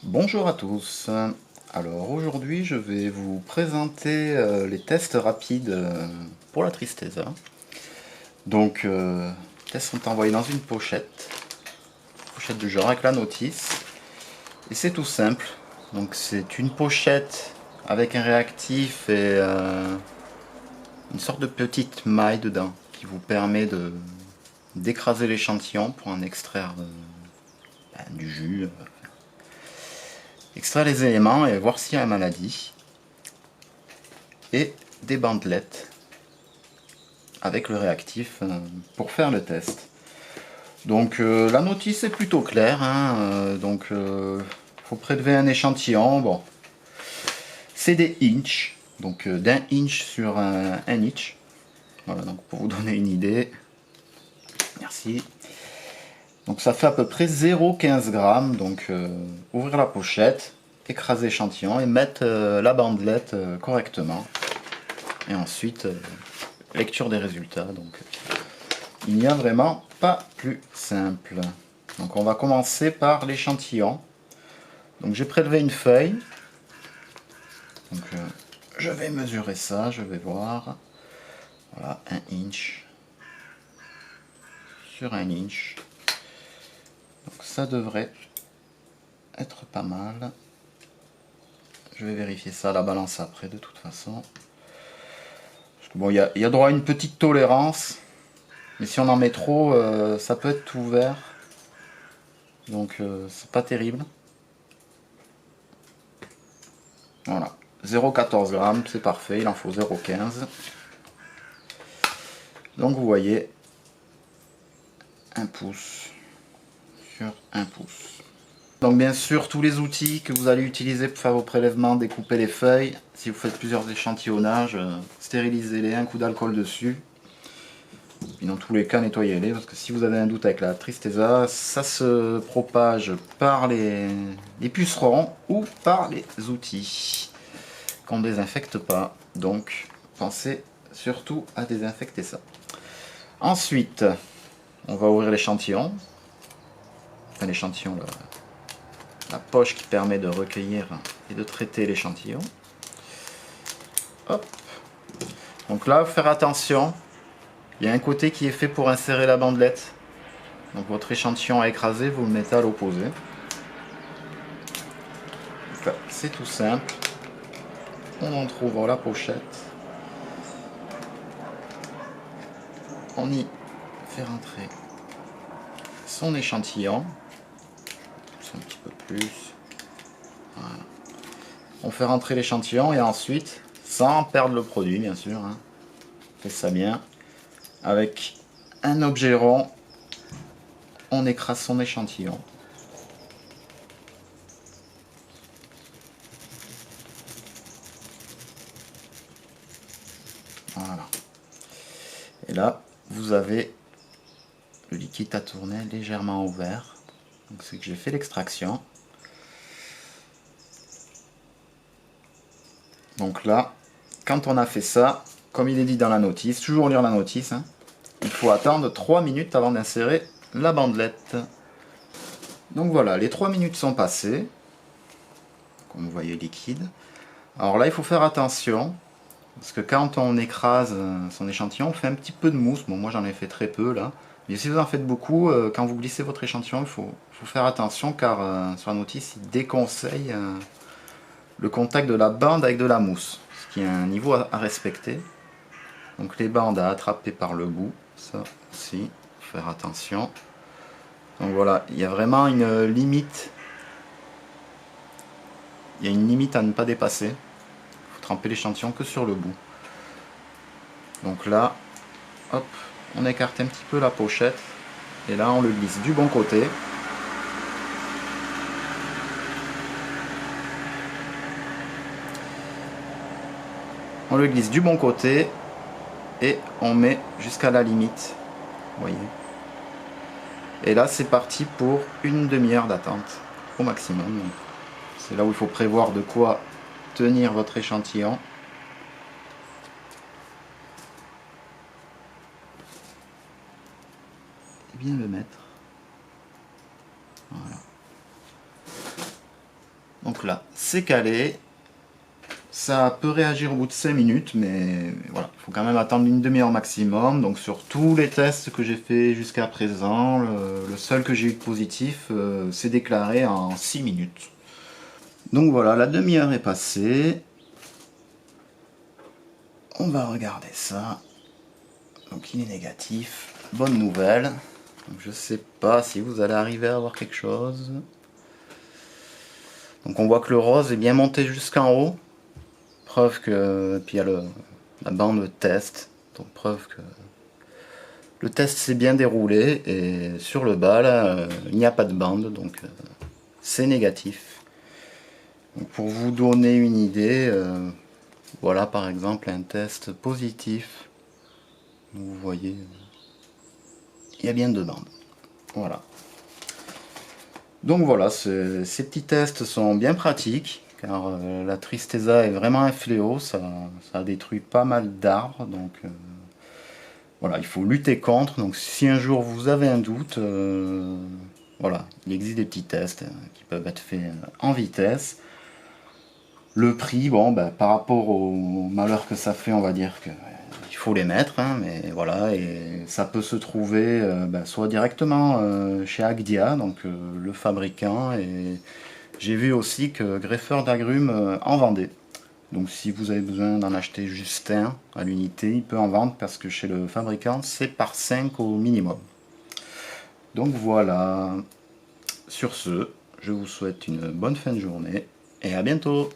Bonjour à tous. Alors aujourd'hui je vais vous présenter les tests rapides pour la Tristeza. Donc les tests sont envoyés dans une pochette de genre avec la notice. Et c'est tout simple. Donc c'est une pochette avec un réactif et une sorte de petite maille dedans qui vous permet d'écraser l'échantillon pour en extraire du jus. Extraire les éléments et voir s'il y a une maladie. Et des bandelettes avec le réactif pour faire le test. Donc la notice est plutôt claire, hein, faut prélever un échantillon. Bon, c'est des inches, donc d'un inch sur un inch. Voilà, donc pour vous donner une idée. Merci. Donc ça fait à peu près 0,15 g. Donc ouvrir la pochette, écraser l'échantillon et mettre la bandelette correctement. Et ensuite lecture des résultats. Donc il n'y a vraiment pas plus simple. Donc on va commencer par l'échantillon. Donc j'ai prélevé une feuille. Donc je vais mesurer ça, je vais voir. Voilà, 1 inch sur 1 inch. Donc ça devrait être pas mal. Je vais vérifier ça à la balance après de toute façon. Parce que bon, il y a droit à une petite tolérance. Mais si on en met trop, ça peut être tout vert. Donc c'est pas terrible. Voilà, 0,14 g, c'est parfait, il en faut 0,15. Donc vous voyez, 1 pouce sur 1 pouce. Donc bien sûr, tous les outils que vous allez utiliser pour faire vos prélèvements, découper les feuilles, si vous faites plusieurs échantillonnages, stérilisez-les, un coup d'alcool dessus. Et dans tous les cas, nettoyez-les, parce que si vous avez un doute avec la Tristeza, ça se propage par les pucerons ou par les outils qu'on ne désinfecte pas. Donc pensez surtout à désinfecter ça. Ensuite, on va ouvrir l'échantillon. Enfin, l'échantillon, la poche qui permet de recueillir et de traiter l'échantillon. Hop. Donc là, faire attention. Il y a un côté qui est fait pour insérer la bandelette. Donc votre échantillon à écraser, vous le mettez à l'opposé. C'est tout simple. On en trouve la pochette. On y fait rentrer son échantillon. Un petit peu plus. Voilà. On fait rentrer l'échantillon et ensuite, sans perdre le produit bien sûr, hein, on fait ça bien. Avec un objet rond, on écrase son échantillon. Voilà. Et là, vous avez le liquide à tourner légèrement ouvert. Donc c'est que j'ai fait l'extraction. Donc là, quand on a fait ça, comme il est dit dans la notice, toujours lire la notice, hein, il faut attendre 3 minutes avant d'insérer la bandelette. Donc voilà, les 3 minutes sont passées. Comme vous voyez, liquide. Alors là, il faut faire attention. Parce que quand on écrase son échantillon, on fait un petit peu de mousse. Bon, moi j'en ai fait très peu là. Mais si vous en faites beaucoup, quand vous glissez votre échantillon, il faut faire attention car sur la notice, il déconseille le contact de la bande avec de la mousse. Ce qui est un niveau à respecter. Donc les bandes à attraper par le bout, ça aussi, il faut faire attention. Donc voilà, il y a vraiment une limite. Il y a une limite à ne pas dépasser. Il faut tremper l'échantillon que sur le bout. Donc là, hop, on écarte un petit peu la pochette. Et là, on le glisse du bon côté. On le glisse du bon côté. Et on met jusqu'à la limite. Vous voyez. Et là, c'est parti pour une demi-heure d'attente au maximum. C'est là où il faut prévoir de quoi tenir votre échantillon. Et bien le mettre. Voilà. Donc là, c'est calé. Ça peut réagir au bout de 5 minutes, mais voilà, il faut quand même attendre une demi-heure maximum. Donc sur tous les tests que j'ai fait jusqu'à présent, le seul que j'ai eu de positif s'est déclaré en 6 minutes. Donc voilà, la demi-heure est passée. On va regarder ça. Donc il est négatif. Bonne nouvelle. Donc, je sais pas si vous allez arriver à voir quelque chose. Donc on voit que le rose est bien monté jusqu'en haut. Preuve que... Puis il y a la bande test. Donc preuve que le test s'est bien déroulé. Et sur le bas, là, il n'y a pas de bande. Donc c'est négatif. Donc, pour vous donner une idée, voilà par exemple un test positif. Vous voyez, il y a bien deux bandes. Voilà. Donc voilà, ces petits tests sont bien pratiques, car la tristeza est vraiment un fléau, ça détruit pas mal d'arbres, donc voilà, il faut lutter contre. Donc si un jour vous avez un doute, voilà, il existe des petits tests qui peuvent être faits en vitesse. Le prix, bon, ben, par rapport au malheur que ça fait, on va dire que il faut les mettre, hein, mais voilà, et ça peut se trouver ben, soit directement chez Agdia, donc le fabricant, et j'ai vu aussi que Greffeur d'agrumes en vendait. Donc si vous avez besoin d'en acheter juste un à l'unité, il peut en vendre parce que chez le fabricant, c'est par 5 au minimum. Donc voilà, sur ce, je vous souhaite une bonne fin de journée et à bientôt.